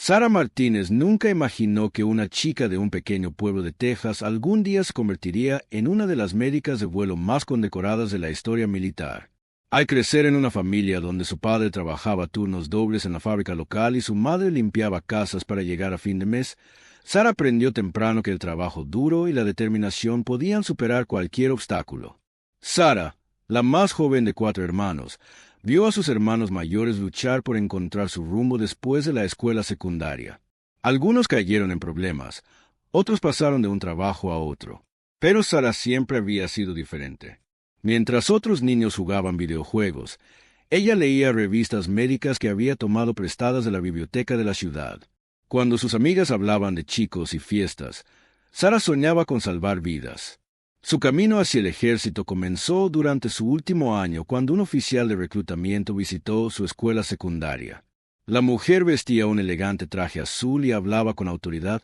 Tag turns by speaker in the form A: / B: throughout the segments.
A: Sara Martínez nunca imaginó que una chica de un pequeño pueblo de Texas algún día se convertiría en una de las médicas de vuelo más condecoradas de la historia militar. Al crecer en una familia donde su padre trabajaba turnos dobles en la fábrica local y su madre limpiaba casas para llegar a fin de mes, Sara aprendió temprano que el trabajo duro y la determinación podían superar cualquier obstáculo. Sara, la más joven de 4 hermanos, vio a sus hermanos mayores luchar por encontrar su rumbo después de la escuela secundaria. Algunos cayeron en problemas, otros pasaron de un trabajo a otro. Pero Sara siempre había sido diferente. Mientras otros niños jugaban videojuegos, ella leía revistas médicas que había tomado prestadas de la biblioteca de la ciudad. Cuando sus amigas hablaban de chicos y fiestas, Sara soñaba con salvar vidas. Su camino hacia el ejército comenzó durante su último año cuando un oficial de reclutamiento visitó su escuela secundaria. La mujer vestía un elegante traje azul y hablaba con autoridad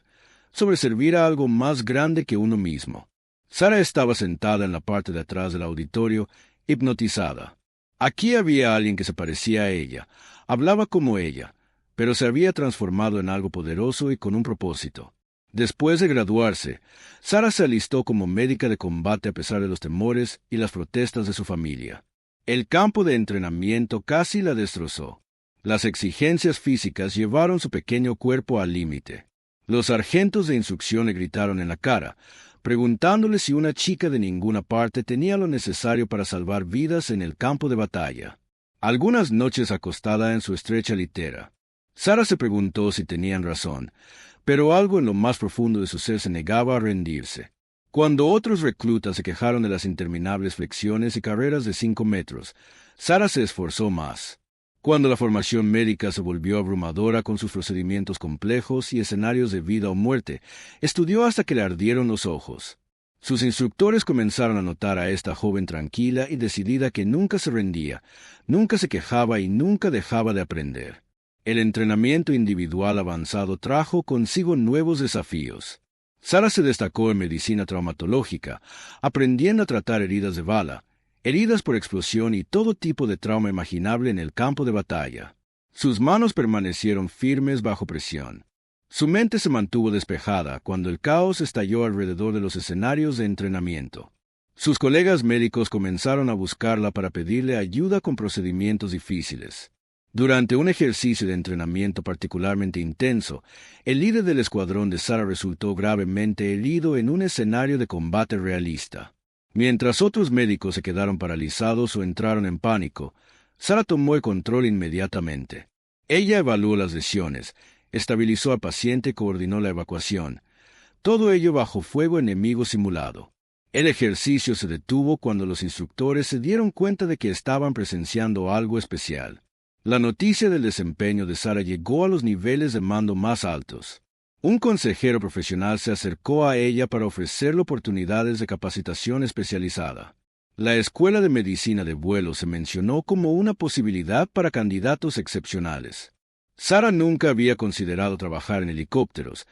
A: sobre servir a algo más grande que uno mismo. Sara estaba sentada en la parte de atrás del auditorio, hipnotizada. Aquí había alguien que se parecía a ella, hablaba como ella, pero se había transformado en algo poderoso y con un propósito. Después de graduarse, Sara se alistó como médica de combate a pesar de los temores y las protestas de su familia. El campo de entrenamiento casi la destrozó. Las exigencias físicas llevaron su pequeño cuerpo al límite. Los sargentos de instrucción le gritaron en la cara, preguntándole si una chica de ninguna parte tenía lo necesario para salvar vidas en el campo de batalla. Algunas noches acostada en su estrecha litera, Sara se preguntó si tenían razón, pero algo en lo más profundo de su ser se negaba a rendirse. Cuando otros reclutas se quejaron de las interminables flexiones y carreras de 5 metros, Sara se esforzó más. Cuando la formación médica se volvió abrumadora con sus procedimientos complejos y escenarios de vida o muerte, estudió hasta que le ardieron los ojos. Sus instructores comenzaron a notar a esta joven tranquila y decidida que nunca se rendía, nunca se quejaba y nunca dejaba de aprender. El entrenamiento individual avanzado trajo consigo nuevos desafíos. Sara se destacó en medicina traumatológica, aprendiendo a tratar heridas de bala, heridas por explosión y todo tipo de trauma imaginable en el campo de batalla. Sus manos permanecieron firmes bajo presión. Su mente se mantuvo despejada cuando el caos estalló alrededor de los escenarios de entrenamiento. Sus colegas médicos comenzaron a buscarla para pedirle ayuda con procedimientos difíciles. Durante un ejercicio de entrenamiento particularmente intenso, el líder del escuadrón de Sara resultó gravemente herido en un escenario de combate realista. Mientras otros médicos se quedaron paralizados o entraron en pánico, Sara tomó el control inmediatamente. Ella evaluó las lesiones, estabilizó al paciente y coordinó la evacuación. Todo ello bajo fuego enemigo simulado. El ejercicio se detuvo cuando los instructores se dieron cuenta de que estaban presenciando algo especial. La noticia del desempeño de Sara llegó a los niveles de mando más altos. Un consejero profesional se acercó a ella para ofrecerle oportunidades de capacitación especializada. La Escuela de Medicina de Vuelo se mencionó como una posibilidad para candidatos excepcionales. Sara nunca había considerado trabajar en helicópteros,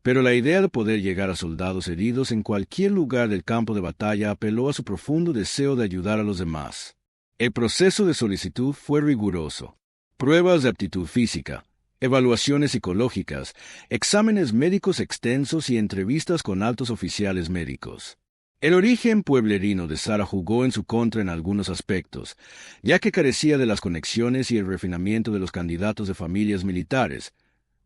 A: pero la idea de poder llegar a soldados heridos en cualquier lugar del campo de batalla apeló a su profundo deseo de ayudar a los demás. El proceso de solicitud fue riguroso. Pruebas de aptitud física, evaluaciones psicológicas, exámenes médicos extensos y entrevistas con altos oficiales médicos. El origen pueblerino de Sara jugó en su contra en algunos aspectos, ya que carecía de las conexiones y el refinamiento de los candidatos de familias militares,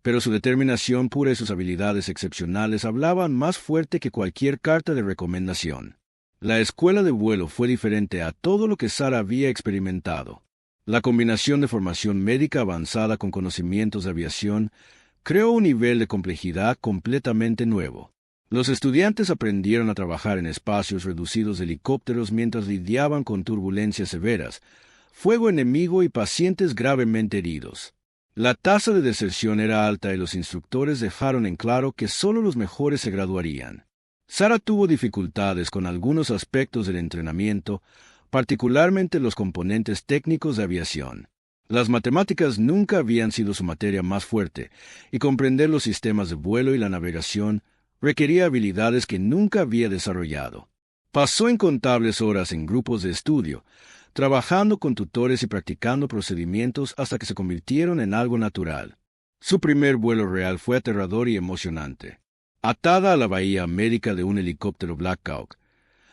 A: pero su determinación pura y sus habilidades excepcionales hablaban más fuerte que cualquier carta de recomendación. La escuela de vuelo fue diferente a todo lo que Sara había experimentado. La combinación de formación médica avanzada con conocimientos de aviación creó un nivel de complejidad completamente nuevo. Los estudiantes aprendieron a trabajar en espacios reducidos de helicópteros mientras lidiaban con turbulencias severas, fuego enemigo y pacientes gravemente heridos. La tasa de deserción era alta y los instructores dejaron en claro que solo los mejores se graduarían. Sara tuvo dificultades con algunos aspectos del entrenamiento, particularmente los componentes técnicos de aviación. Las matemáticas nunca habían sido su materia más fuerte, y comprender los sistemas de vuelo y la navegación requería habilidades que nunca había desarrollado. Pasó incontables horas en grupos de estudio, trabajando con tutores y practicando procedimientos hasta que se convirtieron en algo natural. Su primer vuelo real fue aterrador y emocionante. Atada a la bahía América de un helicóptero Black Hawk,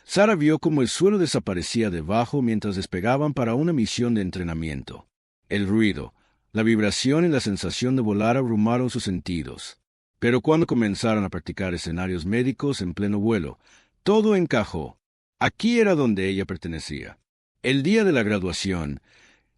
A: Sara vio cómo el suelo desaparecía debajo mientras despegaban para una misión de entrenamiento. El ruido, la vibración y la sensación de volar abrumaron sus sentidos. Pero cuando comenzaron a practicar escenarios médicos en pleno vuelo, todo encajó. Aquí era donde ella pertenecía. El día de la graduación,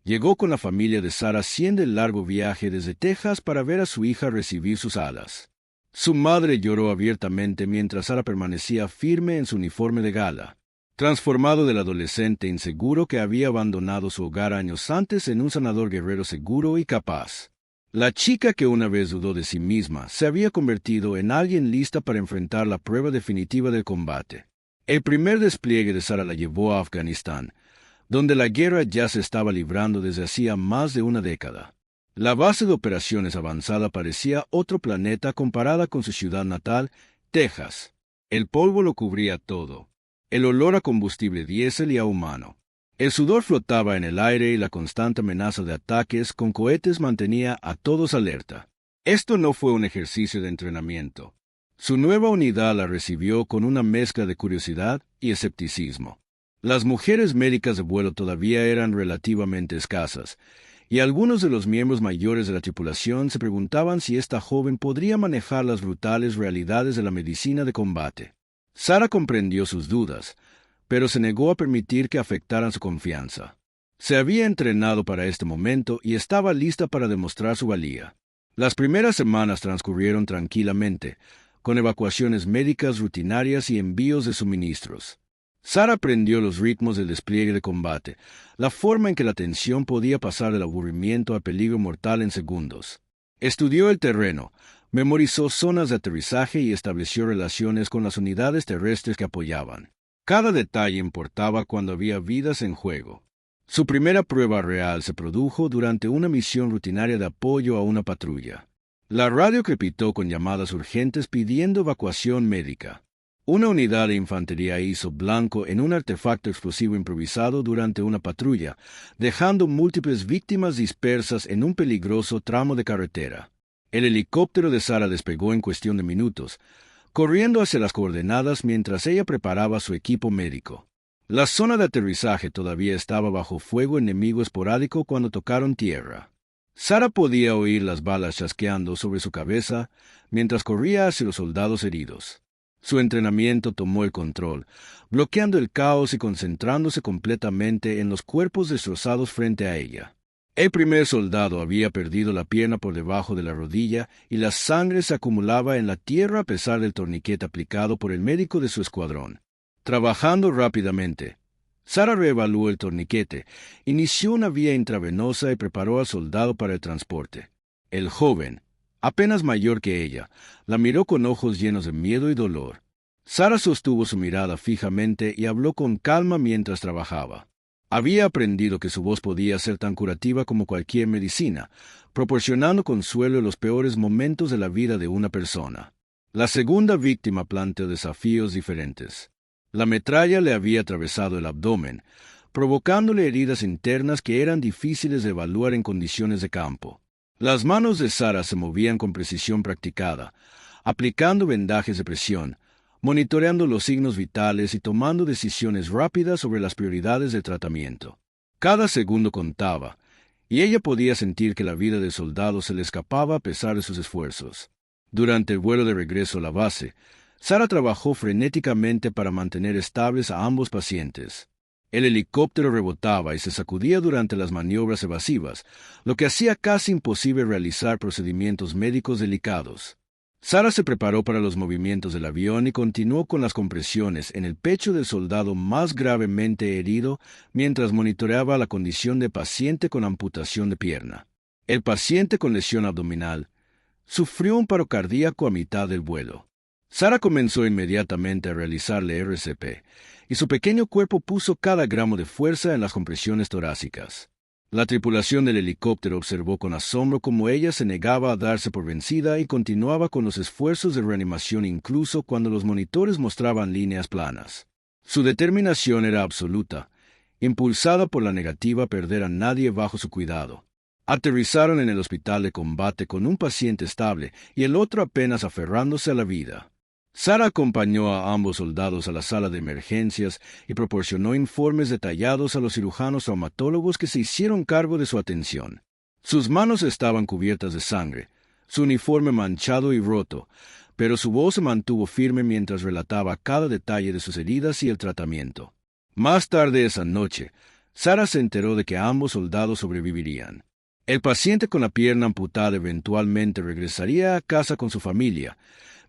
A: llegó con la familia de Sara haciendo el largo viaje desde Texas para ver a su hija recibir sus alas. Su madre lloró abiertamente mientras Sara permanecía firme en su uniforme de gala, transformado del adolescente inseguro que había abandonado su hogar años antes en un sanador guerrero seguro y capaz. La chica que una vez dudó de sí misma se había convertido en alguien lista para enfrentar la prueba definitiva del combate. El primer despliegue de Sara la llevó a Afganistán, donde la guerra ya se estaba librando desde hacía más de una década. La base de operaciones avanzada parecía otro planeta comparada con su ciudad natal, Texas. El polvo lo cubría todo, el olor a combustible diésel y a humano. El sudor flotaba en el aire y la constante amenaza de ataques con cohetes mantenía a todos alerta. Esto no fue un ejercicio de entrenamiento. Su nueva unidad la recibió con una mezcla de curiosidad y escepticismo. Las mujeres médicas de vuelo todavía eran relativamente escasas, y algunos de los miembros mayores de la tripulación se preguntaban si esta joven podría manejar las brutales realidades de la medicina de combate. Sara comprendió sus dudas, pero se negó a permitir que afectaran su confianza. Se había entrenado para este momento y estaba lista para demostrar su valía. Las primeras semanas transcurrieron tranquilamente, con evacuaciones médicas rutinarias y envíos de suministros. Sara aprendió los ritmos del despliegue de combate, la forma en que la tensión podía pasar del aburrimiento al peligro mortal en segundos. Estudió el terreno, memorizó zonas de aterrizaje y estableció relaciones con las unidades terrestres que apoyaban. Cada detalle importaba cuando había vidas en juego. Su primera prueba real se produjo durante una misión rutinaria de apoyo a una patrulla. La radio crepitó con llamadas urgentes pidiendo evacuación médica. Una unidad de infantería hizo blanco en un artefacto explosivo improvisado durante una patrulla, dejando múltiples víctimas dispersas en un peligroso tramo de carretera. El helicóptero de Sara despegó en cuestión de minutos, corriendo hacia las coordenadas mientras ella preparaba su equipo médico. La zona de aterrizaje todavía estaba bajo fuego enemigo esporádico cuando tocaron tierra. Sara podía oír las balas chasqueando sobre su cabeza mientras corría hacia los soldados heridos. Su entrenamiento tomó el control, bloqueando el caos y concentrándose completamente en los cuerpos destrozados frente a ella. El primer soldado había perdido la pierna por debajo de la rodilla y la sangre se acumulaba en la tierra a pesar del torniquete aplicado por el médico de su escuadrón. Trabajando rápidamente, Sara reevaluó el torniquete, inició una vía intravenosa y preparó al soldado para el transporte. El joven, apenas mayor que ella, la miró con ojos llenos de miedo y dolor. Sara sostuvo su mirada fijamente y habló con calma mientras trabajaba. Había aprendido que su voz podía ser tan curativa como cualquier medicina, proporcionando consuelo en los peores momentos de la vida de una persona. La segunda víctima planteó desafíos diferentes. La metralla le había atravesado el abdomen, provocándole heridas internas que eran difíciles de evaluar en condiciones de campo. Las manos de Sara se movían con precisión practicada, aplicando vendajes de presión, monitoreando los signos vitales y tomando decisiones rápidas sobre las prioridades del tratamiento. Cada segundo contaba, y ella podía sentir que la vida del soldado se le escapaba a pesar de sus esfuerzos. Durante el vuelo de regreso a la base, Sara trabajó frenéticamente para mantener estables a ambos pacientes. El helicóptero rebotaba y se sacudía durante las maniobras evasivas, lo que hacía casi imposible realizar procedimientos médicos delicados. Sara se preparó para los movimientos del avión y continuó con las compresiones en el pecho del soldado más gravemente herido mientras monitoreaba la condición del paciente con amputación de pierna. El paciente con lesión abdominal sufrió un paro cardíaco a mitad del vuelo. Sara comenzó inmediatamente a realizarle RCP, y su pequeño cuerpo puso cada gramo de fuerza en las compresiones torácicas. La tripulación del helicóptero observó con asombro cómo ella se negaba a darse por vencida y continuaba con los esfuerzos de reanimación incluso cuando los monitores mostraban líneas planas. Su determinación era absoluta, impulsada por la negativa a perder a nadie bajo su cuidado. Aterrizaron en el hospital de combate con un paciente estable y el otro apenas aferrándose a la vida. Sarah acompañó a ambos soldados a la sala de emergencias y proporcionó informes detallados a los cirujanos traumatólogos que se hicieron cargo de su atención. Sus manos estaban cubiertas de sangre, su uniforme manchado y roto, pero su voz se mantuvo firme mientras relataba cada detalle de sus heridas y el tratamiento. Más tarde esa noche, Sarah se enteró de que ambos soldados sobrevivirían. El paciente con la pierna amputada eventualmente regresaría a casa con su familia,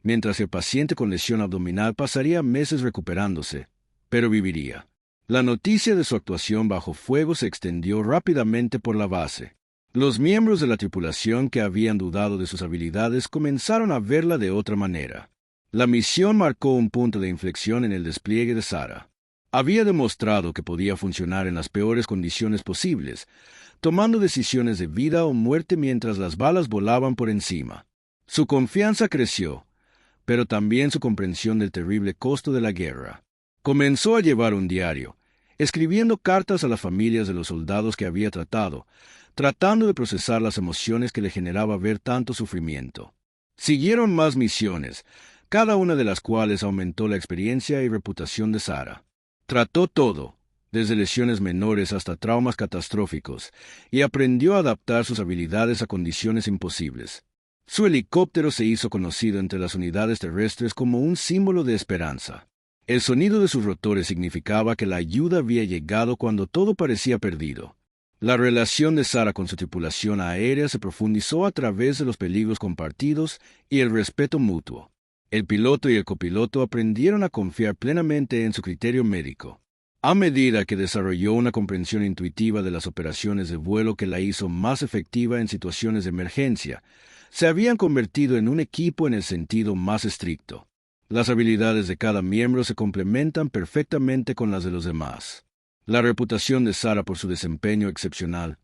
A: mientras el paciente con lesión abdominal pasaría meses recuperándose, pero viviría. La noticia de su actuación bajo fuego se extendió rápidamente por la base. Los miembros de la tripulación que habían dudado de sus habilidades comenzaron a verla de otra manera. La misión marcó un punto de inflexión en el despliegue de Sarah. Había demostrado que podía funcionar en las peores condiciones posibles, tomando decisiones de vida o muerte mientras las balas volaban por encima. Su confianza creció, pero también su comprensión del terrible costo de la guerra. Comenzó a llevar un diario, escribiendo cartas a las familias de los soldados que había tratado, tratando de procesar las emociones que le generaba ver tanto sufrimiento. Siguieron más misiones, cada una de las cuales aumentó la experiencia y reputación de Sarah. Trató todo, desde lesiones menores hasta traumas catastróficos, y aprendió a adaptar sus habilidades a condiciones imposibles. Su helicóptero se hizo conocido entre las unidades terrestres como un símbolo de esperanza. El sonido de sus rotores significaba que la ayuda había llegado cuando todo parecía perdido. La relación de Sarah con su tripulación aérea se profundizó a través de los peligros compartidos y el respeto mutuo. El piloto y el copiloto aprendieron a confiar plenamente en su criterio médico. A medida que desarrolló una comprensión intuitiva de las operaciones de vuelo que la hizo más efectiva en situaciones de emergencia, se habían convertido en un equipo en el sentido más estricto. Las habilidades de cada miembro se complementan perfectamente con las de los demás. La reputación de Sarah por su desempeño excepcional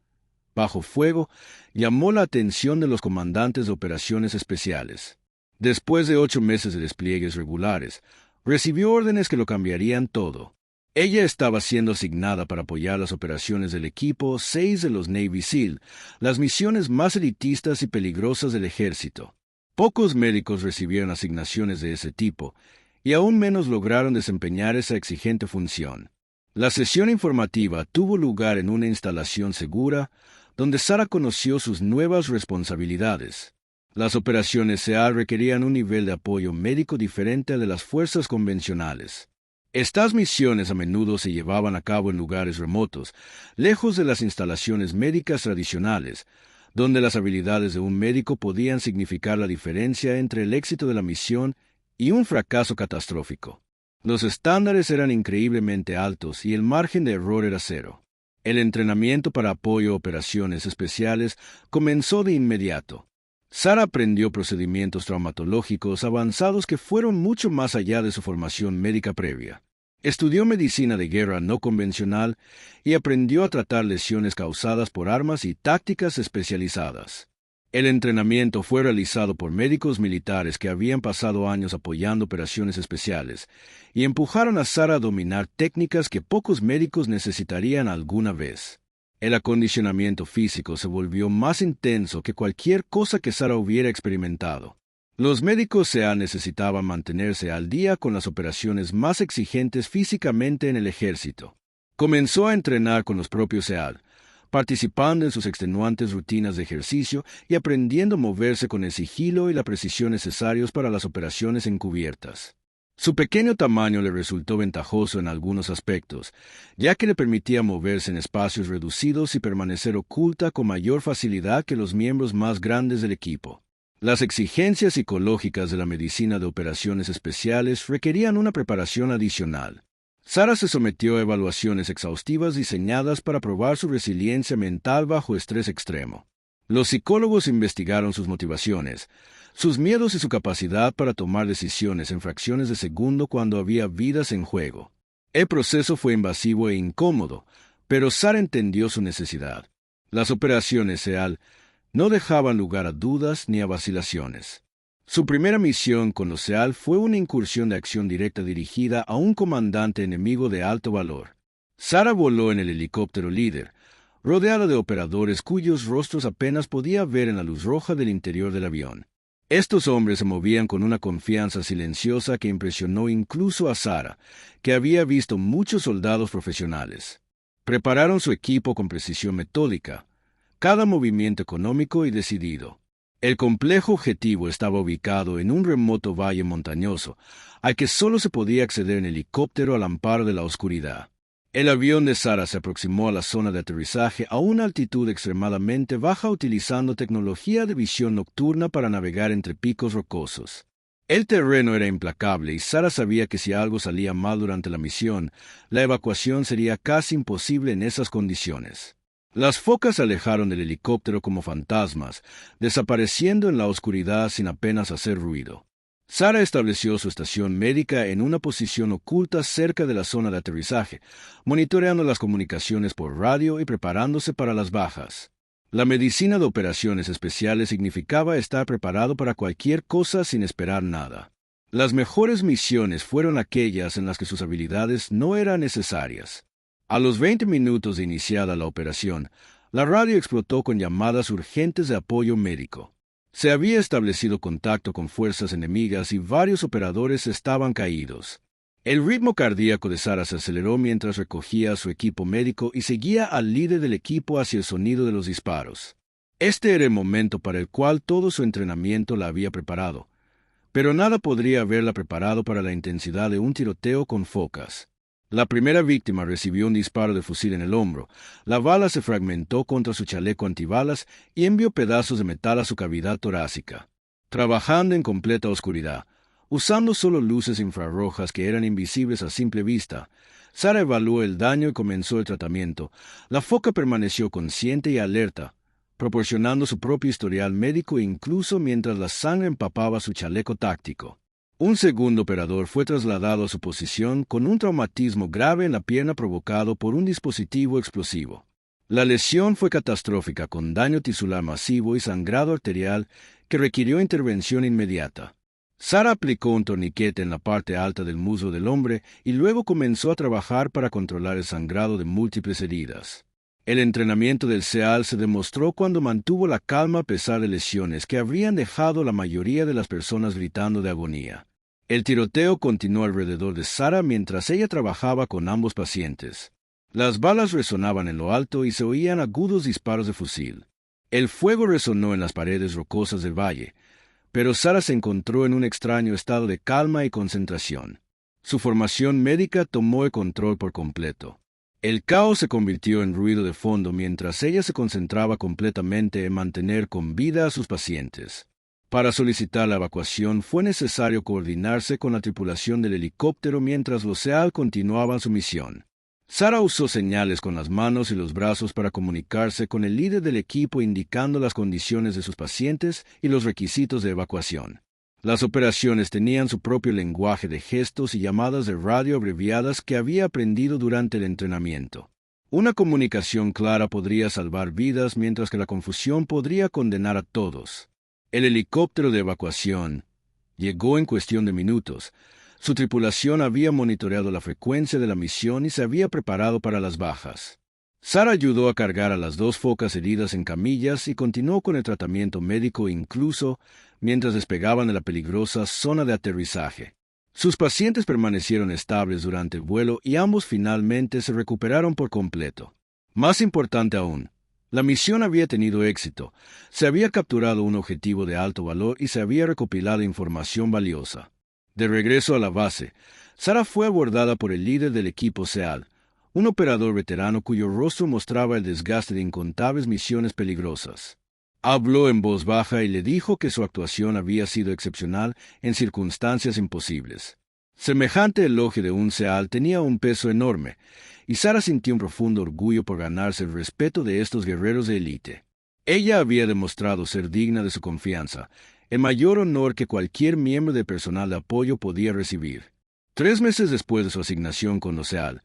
A: bajo fuego llamó la atención de los comandantes de operaciones especiales. Después de 8 meses de despliegues regulares, recibió órdenes que lo cambiarían todo. Ella estaba siendo asignada para apoyar las operaciones del equipo 6 de los Navy SEAL, las misiones más elitistas y peligrosas del ejército. Pocos médicos recibieron asignaciones de ese tipo, y aún menos lograron desempeñar esa exigente función. La sesión informativa tuvo lugar en una instalación segura, donde Sarah conoció sus nuevas responsabilidades. Las operaciones SEAL requerían un nivel de apoyo médico diferente al de las fuerzas convencionales. Estas misiones a menudo se llevaban a cabo en lugares remotos, lejos de las instalaciones médicas tradicionales, donde las habilidades de un médico podían significar la diferencia entre el éxito de la misión y un fracaso catastrófico. Los estándares eran increíblemente altos y el margen de error era cero. El entrenamiento para apoyo a operaciones especiales comenzó de inmediato. Sarah aprendió procedimientos traumatológicos avanzados que fueron mucho más allá de su formación médica previa. Estudió medicina de guerra no convencional y aprendió a tratar lesiones causadas por armas y tácticas especializadas. El entrenamiento fue realizado por médicos militares que habían pasado años apoyando operaciones especiales y empujaron a Sarah a dominar técnicas que pocos médicos necesitarían alguna vez. El acondicionamiento físico se volvió más intenso que cualquier cosa que Sarah hubiera experimentado. Los médicos SEAL necesitaban mantenerse al día con las operaciones más exigentes físicamente en el ejército. Comenzó a entrenar con los propios SEAL, participando en sus extenuantes rutinas de ejercicio y aprendiendo a moverse con el sigilo y la precisión necesarios para las operaciones encubiertas. Su pequeño tamaño le resultó ventajoso en algunos aspectos, ya que le permitía moverse en espacios reducidos y permanecer oculta con mayor facilidad que los miembros más grandes del equipo. Las exigencias psicológicas de la medicina de operaciones especiales requerían una preparación adicional. Sarah se sometió a evaluaciones exhaustivas diseñadas para probar su resiliencia mental bajo estrés extremo. Los psicólogos investigaron sus motivaciones, sus miedos y su capacidad para tomar decisiones en fracciones de segundo cuando había vidas en juego. El proceso fue invasivo e incómodo, pero Sarah entendió su necesidad. Las operaciones SEAL no dejaban lugar a dudas ni a vacilaciones. Su primera misión con los SEAL fue una incursión de acción directa dirigida a un comandante enemigo de alto valor. Sarah voló en el helicóptero líder, rodeada de operadores cuyos rostros apenas podía ver en la luz roja del interior del avión. Estos hombres se movían con una confianza silenciosa que impresionó incluso a Sarah, que había visto muchos soldados profesionales. Prepararon su equipo con precisión metódica, cada movimiento económico y decidido. El complejo objetivo estaba ubicado en un remoto valle montañoso, al que solo se podía acceder en helicóptero al amparo de la oscuridad. El avión de Sarah se aproximó a la zona de aterrizaje a una altitud extremadamente baja utilizando tecnología de visión nocturna para navegar entre picos rocosos. El terreno era implacable y Sarah sabía que si algo salía mal durante la misión, la evacuación sería casi imposible en esas condiciones. Las focas se alejaron del helicóptero como fantasmas, desapareciendo en la oscuridad sin apenas hacer ruido. Sarah estableció su estación médica en una posición oculta cerca de la zona de aterrizaje, monitoreando las comunicaciones por radio y preparándose para las bajas. La medicina de operaciones especiales significaba estar preparado para cualquier cosa sin esperar nada. Las mejores misiones fueron aquellas en las que sus habilidades no eran necesarias. A los 20 minutos de iniciada la operación, la radio explotó con llamadas urgentes de apoyo médico. Se había establecido contacto con fuerzas enemigas y varios operadores estaban caídos. El ritmo cardíaco de Sarah se aceleró mientras recogía a su equipo médico y seguía al líder del equipo hacia el sonido de los disparos. Este era el momento para el cual todo su entrenamiento la había preparado, pero nada podría haberla preparado para la intensidad de un tiroteo con focas. La primera víctima recibió un disparo de fusil en el hombro. La bala se fragmentó contra su chaleco antibalas y envió pedazos de metal a su cavidad torácica. Trabajando en completa oscuridad, usando solo luces infrarrojas que eran invisibles a simple vista, Sarah evaluó el daño y comenzó el tratamiento. La foca permaneció consciente y alerta, proporcionando su propio historial médico incluso mientras la sangre empapaba su chaleco táctico. Un segundo operador fue trasladado a su posición con un traumatismo grave en la pierna provocado por un dispositivo explosivo. La lesión fue catastrófica, con daño tisular masivo y sangrado arterial que requirió intervención inmediata. Sarah aplicó un torniquete en la parte alta del muslo del hombre y luego comenzó a trabajar para controlar el sangrado de múltiples heridas. El entrenamiento del SEAL se demostró cuando mantuvo la calma a pesar de lesiones que habrían dejado la mayoría de las personas gritando de agonía. El tiroteo continuó alrededor de Sarah mientras ella trabajaba con ambos pacientes. Las balas resonaban en lo alto y se oían agudos disparos de fusil. El fuego resonó en las paredes rocosas del valle, pero Sarah se encontró en un extraño estado de calma y concentración. Su formación médica tomó el control por completo. El caos se convirtió en ruido de fondo mientras ella se concentraba completamente en mantener con vida a sus pacientes. Para solicitar la evacuación fue necesario coordinarse con la tripulación del helicóptero mientras los SEAL continuaban su misión. Sarah usó señales con las manos y los brazos para comunicarse con el líder del equipo indicando las condiciones de sus pacientes y los requisitos de evacuación. Las operaciones tenían su propio lenguaje de gestos y llamadas de radio abreviadas que había aprendido durante el entrenamiento. Una comunicación clara podría salvar vidas mientras que la confusión podría condenar a todos. El helicóptero de evacuación llegó en cuestión de minutos. Su tripulación había monitoreado la frecuencia de la misión y se había preparado para las bajas. Sarah ayudó a cargar a las dos focas heridas en camillas y continuó con el tratamiento médico incluso mientras despegaban de la peligrosa zona de aterrizaje. Sus pacientes permanecieron estables durante el vuelo y ambos finalmente se recuperaron por completo. Más importante aún, la misión había tenido éxito, se había capturado un objetivo de alto valor y se había recopilado información valiosa. De regreso a la base, Sarah fue abordada por el líder del equipo SEAL, un operador veterano cuyo rostro mostraba el desgaste de incontables misiones peligrosas. Habló en voz baja y le dijo que su actuación había sido excepcional en circunstancias imposibles. Semejante elogio de un SEAL tenía un peso enorme, y Sarah sintió un profundo orgullo por ganarse el respeto de estos guerreros de élite. Ella había demostrado ser digna de su confianza, el mayor honor que cualquier miembro del personal de apoyo podía recibir. 3 meses después de su asignación con los SEAL,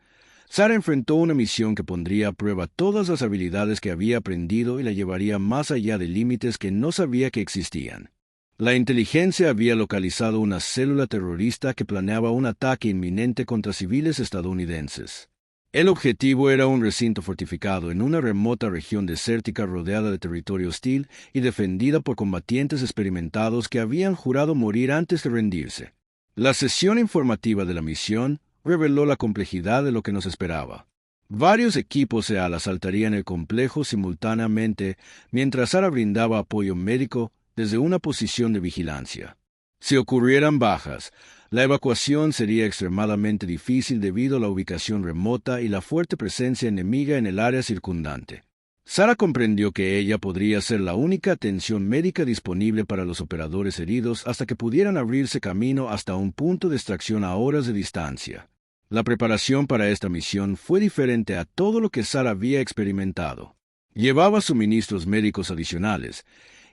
A: Sarah enfrentó una misión que pondría a prueba todas las habilidades que había aprendido y la llevaría más allá de límites que no sabía que existían. La inteligencia había localizado una célula terrorista que planeaba un ataque inminente contra civiles estadounidenses. El objetivo era un recinto fortificado en una remota región desértica rodeada de territorio hostil y defendida por combatientes experimentados que habían jurado morir antes de rendirse. La sesión informativa de la misión reveló la complejidad de lo que nos esperaba. Varios equipos SEAL asaltarían el complejo simultáneamente mientras Sara brindaba apoyo médico desde una posición de vigilancia. Si ocurrieran bajas, la evacuación sería extremadamente difícil debido a la ubicación remota y la fuerte presencia enemiga en el área circundante. Sara comprendió que ella podría ser la única atención médica disponible para los operadores heridos hasta que pudieran abrirse camino hasta un punto de extracción a horas de distancia. La preparación para esta misión fue diferente a todo lo que Sara había experimentado. Llevaba suministros médicos adicionales,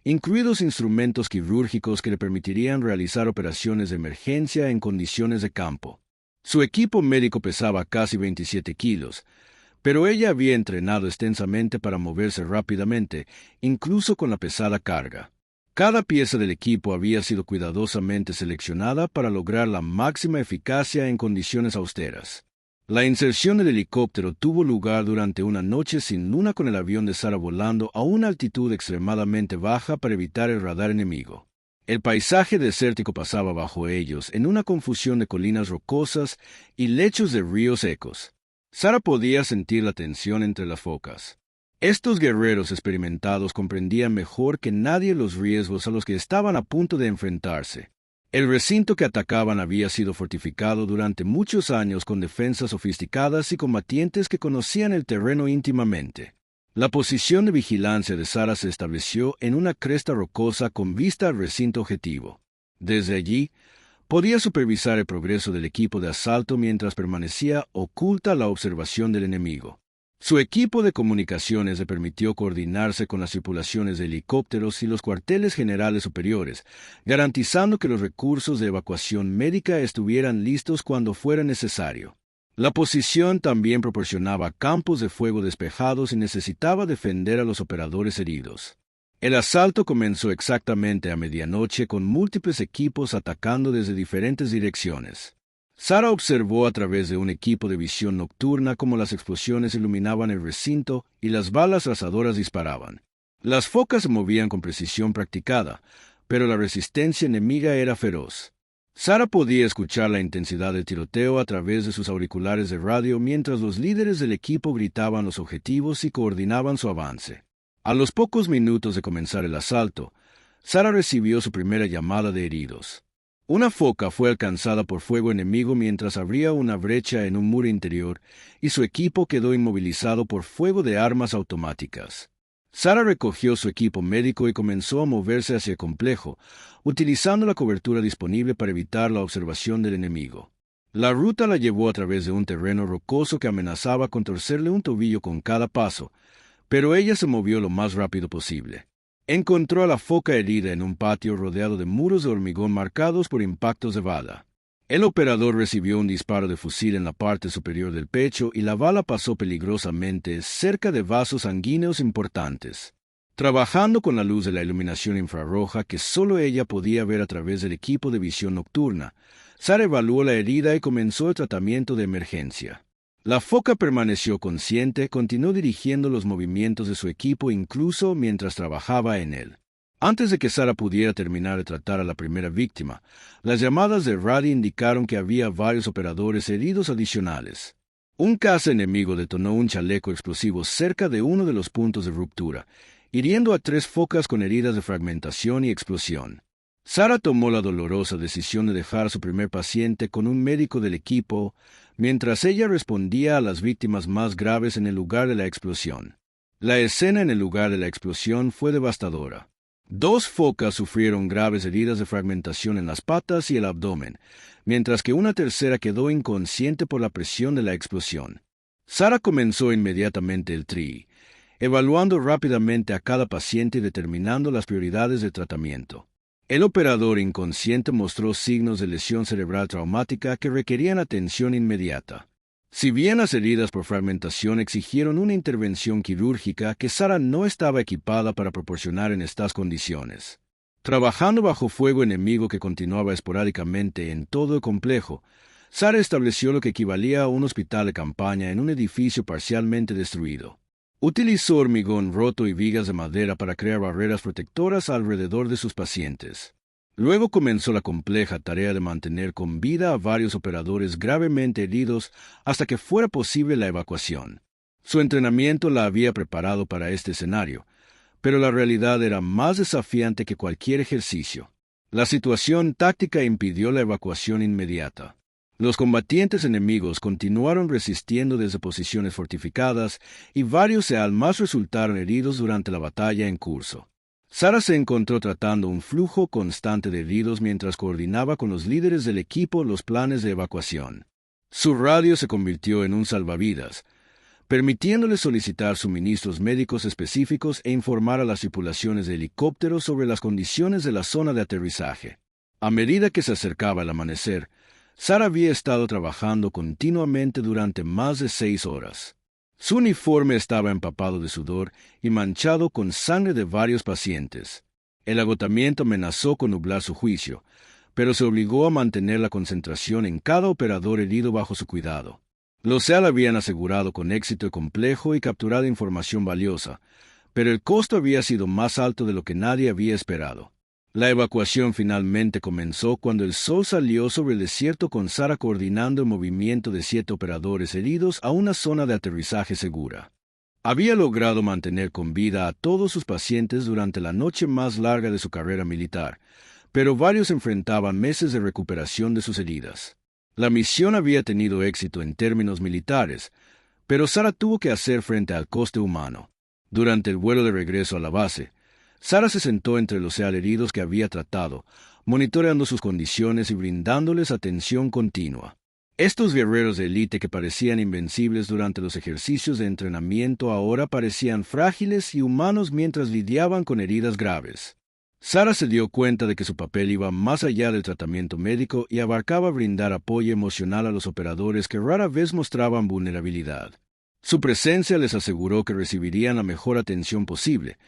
A: incluidos instrumentos quirúrgicos que le permitirían realizar operaciones de emergencia en condiciones de campo. Su equipo médico pesaba casi 27 kilos, pero ella había entrenado extensamente para moverse rápidamente, incluso con la pesada carga. Cada pieza del equipo había sido cuidadosamente seleccionada para lograr la máxima eficacia en condiciones austeras. La inserción del helicóptero tuvo lugar durante una noche sin luna con el avión de Sara volando a una altitud extremadamente baja para evitar el radar enemigo. El paisaje desértico pasaba bajo ellos en una confusión de colinas rocosas y lechos de ríos secos. Sara podía sentir la tensión entre las focas. Estos guerreros experimentados comprendían mejor que nadie los riesgos a los que estaban a punto de enfrentarse. El recinto que atacaban había sido fortificado durante muchos años con defensas sofisticadas y combatientes que conocían el terreno íntimamente. La posición de vigilancia de Sara se estableció en una cresta rocosa con vista al recinto objetivo. Desde allí, podía supervisar el progreso del equipo de asalto mientras permanecía oculta a la observación del enemigo. Su equipo de comunicaciones le permitió coordinarse con las tripulaciones de helicópteros y los cuarteles generales superiores, garantizando que los recursos de evacuación médica estuvieran listos cuando fuera necesario. La posición también proporcionaba campos de fuego despejados y necesitaba defender a los operadores heridos. El asalto comenzó exactamente a medianoche con múltiples equipos atacando desde diferentes direcciones. Sara observó a través de un equipo de visión nocturna cómo las explosiones iluminaban el recinto y las balas razadoras disparaban. Las focas se movían con precisión practicada, pero la resistencia enemiga era feroz. Sara podía escuchar la intensidad del tiroteo a través de sus auriculares de radio mientras los líderes del equipo gritaban los objetivos y coordinaban su avance. A los pocos minutos de comenzar el asalto, Sara recibió su primera llamada de heridos. Una foca fue alcanzada por fuego enemigo mientras abría una brecha en un muro interior y su equipo quedó inmovilizado por fuego de armas automáticas. Sara recogió su equipo médico y comenzó a moverse hacia el complejo, utilizando la cobertura disponible para evitar la observación del enemigo. La ruta la llevó a través de un terreno rocoso que amenazaba con torcerle un tobillo con cada paso, pero ella se movió lo más rápido posible. Encontró a la foca herida en un patio rodeado de muros de hormigón marcados por impactos de bala. El operador recibió un disparo de fusil en la parte superior del pecho y la bala pasó peligrosamente cerca de vasos sanguíneos importantes. Trabajando con la luz de la iluminación infrarroja que solo ella podía ver a través del equipo de visión nocturna, Sara evaluó la herida y comenzó el tratamiento de emergencia. La foca permaneció consciente, continuó dirigiendo los movimientos de su equipo incluso mientras trabajaba en él. Antes de que Sara pudiera terminar de tratar a la primera víctima, las llamadas de radio indicaron que había varios operadores heridos adicionales. Un caza enemigo detonó un chaleco explosivo cerca de uno de los puntos de ruptura, hiriendo a 3 focas con heridas de fragmentación y explosión. Sara tomó la dolorosa decisión de dejar a su primer paciente con un médico del equipo, mientras ella respondía a las víctimas más graves en el lugar de la explosión. La escena en el lugar de la explosión fue devastadora. 2 focas sufrieron graves heridas de fragmentación en las patas y el abdomen, mientras que una tercera quedó inconsciente por la presión de la explosión. Sara comenzó inmediatamente el TRI, evaluando rápidamente a cada paciente y determinando las prioridades de tratamiento. El operador inconsciente mostró signos de lesión cerebral traumática que requerían atención inmediata. Si bien las heridas por fragmentación exigieron una intervención quirúrgica que Sara no estaba equipada para proporcionar en estas condiciones. Trabajando bajo fuego enemigo que continuaba esporádicamente en todo el complejo, Sara estableció lo que equivalía a un hospital de campaña en un edificio parcialmente destruido. Utilizó hormigón roto y vigas de madera para crear barreras protectoras alrededor de sus pacientes. Luego comenzó la compleja tarea de mantener con vida a varios operadores gravemente heridos hasta que fuera posible la evacuación. Su entrenamiento la había preparado para este escenario, pero la realidad era más desafiante que cualquier ejercicio. La situación táctica impidió la evacuación inmediata. Los combatientes enemigos continuaron resistiendo desde posiciones fortificadas y varios más resultaron heridos durante la batalla en curso. Sara se encontró tratando un flujo constante de heridos mientras coordinaba con los líderes del equipo los planes de evacuación. Su radio se convirtió en un salvavidas, permitiéndole solicitar suministros médicos específicos e informar a las tripulaciones de helicópteros sobre las condiciones de la zona de aterrizaje. A medida que se acercaba el amanecer, Sara había estado trabajando continuamente durante más de 6 horas. Su uniforme estaba empapado de sudor y manchado con sangre de varios pacientes. El agotamiento amenazó con nublar su juicio, pero se obligó a mantener la concentración en cada operador herido bajo su cuidado. Los SEAL habían asegurado con éxito el complejo y capturado información valiosa, pero el costo había sido más alto de lo que nadie había esperado. La evacuación finalmente comenzó cuando el sol salió sobre el desierto con Sara coordinando el movimiento de 7 operadores heridos a una zona de aterrizaje segura. Había logrado mantener con vida a todos sus pacientes durante la noche más larga de su carrera militar, pero varios enfrentaban meses de recuperación de sus heridas. La misión había tenido éxito en términos militares, pero Sara tuvo que hacer frente al coste humano. Durante el vuelo de regreso a la base, Sara se sentó entre los SEAL heridos que había tratado, monitoreando sus condiciones y brindándoles atención continua. Estos guerreros de élite que parecían invencibles durante los ejercicios de entrenamiento ahora parecían frágiles y humanos mientras lidiaban con heridas graves. Sara se dio cuenta de que su papel iba más allá del tratamiento médico y abarcaba brindar apoyo emocional a los operadores que rara vez mostraban vulnerabilidad. Su presencia les aseguró que recibirían la mejor atención posible,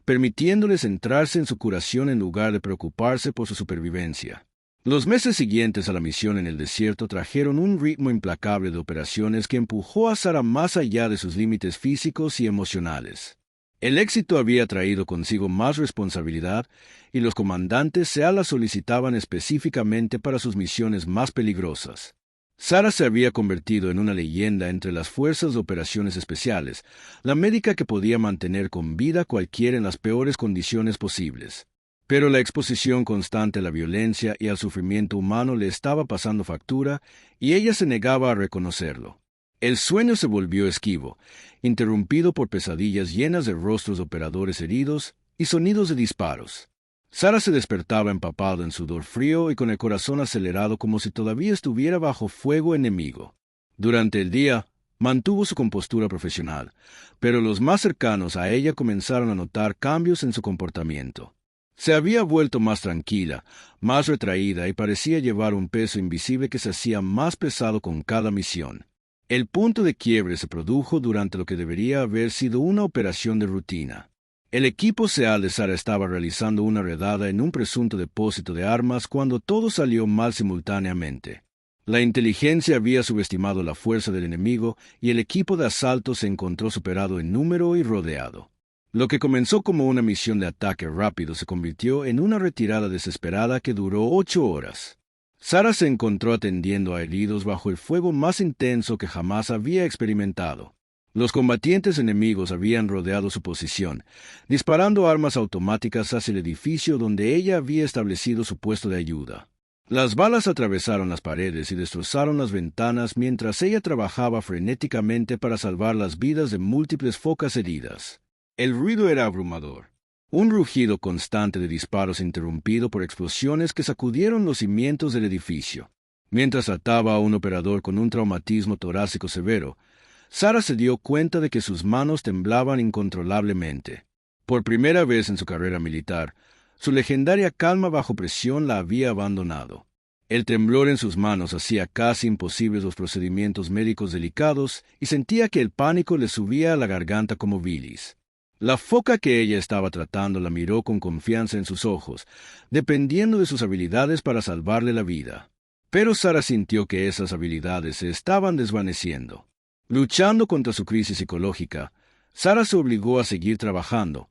A: permitiéndoles centrarse en su curación en lugar de preocuparse por su supervivencia. Los meses siguientes a la misión en el desierto trajeron un ritmo implacable de operaciones que empujó a Sara más allá de sus límites físicos y emocionales. El éxito había traído consigo más responsabilidad y los comandantes SEAL la solicitaban específicamente para sus misiones más peligrosas. Sara se había convertido en una leyenda entre las fuerzas de operaciones especiales, la médica que podía mantener con vida cualquiera en las peores condiciones posibles. Pero la exposición constante a la violencia y al sufrimiento humano le estaba pasando factura y ella se negaba a reconocerlo. El sueño se volvió esquivo, interrumpido por pesadillas llenas de rostros de operadores heridos y sonidos de disparos. Sara se despertaba empapada en sudor frío y con el corazón acelerado como si todavía estuviera bajo fuego enemigo. Durante el día, mantuvo su compostura profesional, pero los más cercanos a ella comenzaron a notar cambios en su comportamiento. Se había vuelto más tranquila, más retraída y parecía llevar un peso invisible que se hacía más pesado con cada misión. El punto de quiebre se produjo durante lo que debería haber sido una operación de rutina. El equipo SEAL de Sara estaba realizando una redada en un presunto depósito de armas cuando todo salió mal simultáneamente. La inteligencia había subestimado la fuerza del enemigo y el equipo de asalto se encontró superado en número y rodeado. Lo que comenzó como una misión de ataque rápido se convirtió en una retirada desesperada que duró 8 horas. Sara se encontró atendiendo a heridos bajo el fuego más intenso que jamás había experimentado. Los combatientes enemigos habían rodeado su posición, disparando armas automáticas hacia el edificio donde ella había establecido su puesto de ayuda. Las balas atravesaron las paredes y destrozaron las ventanas mientras ella trabajaba frenéticamente para salvar las vidas de múltiples focas heridas. El ruido era abrumador. Un rugido constante de disparos interrumpido por explosiones que sacudieron los cimientos del edificio. Mientras ataba a un operador con un traumatismo torácico severo, Sara se dio cuenta de que sus manos temblaban incontrolablemente. Por primera vez en su carrera militar, su legendaria calma bajo presión la había abandonado. El temblor en sus manos hacía casi imposibles los procedimientos médicos delicados y sentía que el pánico le subía a la garganta como bilis. La foca que ella estaba tratando la miró con confianza en sus ojos, dependiendo de sus habilidades para salvarle la vida. Pero Sara sintió que esas habilidades se estaban desvaneciendo. Luchando contra su crisis psicológica, Sara se obligó a seguir trabajando.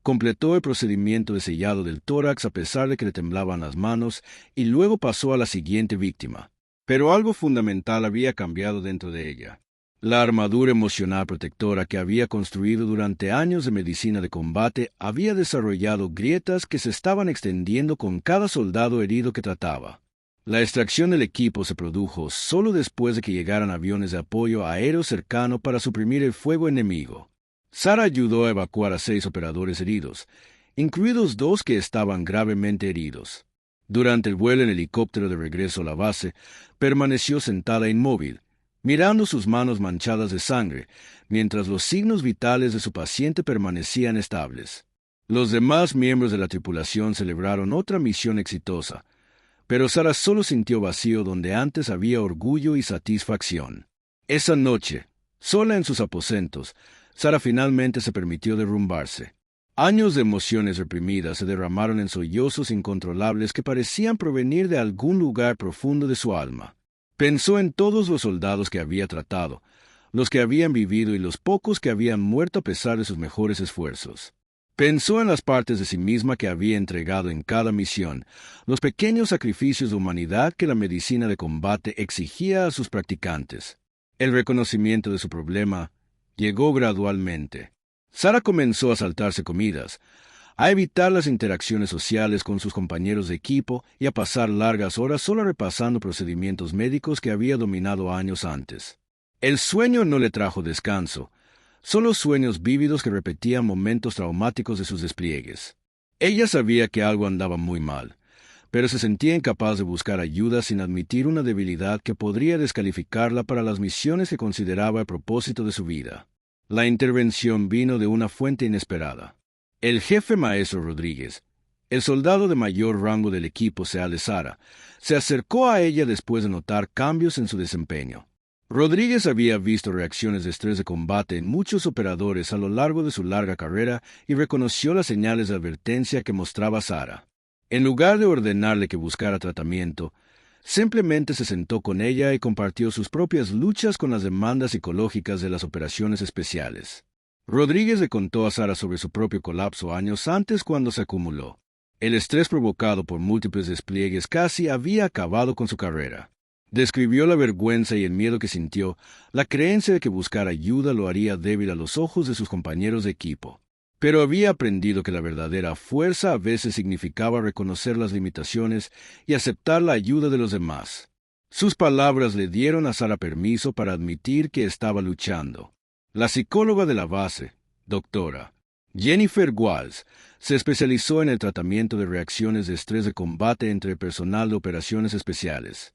A: Completó el procedimiento de sellado del tórax a pesar de que le temblaban las manos y luego pasó a la siguiente víctima. Pero algo fundamental había cambiado dentro de ella. La armadura emocional protectora que había construido durante años de medicina de combate había desarrollado grietas que se estaban extendiendo con cada soldado herido que trataba. La extracción del equipo se produjo solo después de que llegaran aviones de apoyo aéreo cercano para suprimir el fuego enemigo. Sara ayudó a evacuar a 6 operadores heridos, incluidos 2 que estaban gravemente heridos. Durante el vuelo en helicóptero de regreso a la base, permaneció sentada inmóvil, mirando sus manos manchadas de sangre, mientras los signos vitales de su paciente permanecían estables. Los demás miembros de la tripulación celebraron otra misión exitosa, pero Sara solo sintió vacío donde antes había orgullo y satisfacción. Esa noche, sola en sus aposentos, Sara finalmente se permitió derrumbarse. Años de emociones reprimidas se derramaron en sollozos incontrolables que parecían provenir de algún lugar profundo de su alma. Pensó en todos los soldados que había tratado, los que habían vivido y los pocos que habían muerto a pesar de sus mejores esfuerzos. Pensó en las partes de sí misma que había entregado en cada misión, los pequeños sacrificios de humanidad que la medicina de combate exigía a sus practicantes. El reconocimiento de su problema llegó gradualmente. Sara comenzó a saltarse comidas, a evitar las interacciones sociales con sus compañeros de equipo y a pasar largas horas solo repasando procedimientos médicos que había dominado años antes. El sueño no le trajo descanso, solo sueños vívidos que repetían momentos traumáticos de sus despliegues. Ella sabía que algo andaba muy mal, pero se sentía incapaz de buscar ayuda sin admitir una debilidad que podría descalificarla para las misiones que consideraba el propósito de su vida. La intervención vino de una fuente inesperada. El jefe maestro Rodríguez, el soldado de mayor rango del equipo SEAL de Sara, se acercó a ella después de notar cambios en su desempeño. Rodríguez había visto reacciones de estrés de combate en muchos operadores a lo largo de su larga carrera y reconoció las señales de advertencia que mostraba Sara. En lugar de ordenarle que buscara tratamiento, simplemente se sentó con ella y compartió sus propias luchas con las demandas psicológicas de las operaciones especiales. Rodríguez le contó a Sara sobre su propio colapso años antes cuando se acumuló. El estrés provocado por múltiples despliegues casi había acabado con su carrera. Describió la vergüenza y el miedo que sintió, la creencia de que buscar ayuda lo haría débil a los ojos de sus compañeros de equipo. Pero había aprendido que la verdadera fuerza a veces significaba reconocer las limitaciones y aceptar la ayuda de los demás. Sus palabras le dieron a Sara permiso para admitir que estaba luchando. La psicóloga de la base, doctora Jennifer Walls, se especializó en el tratamiento de reacciones de estrés de combate entre el personal de operaciones especiales.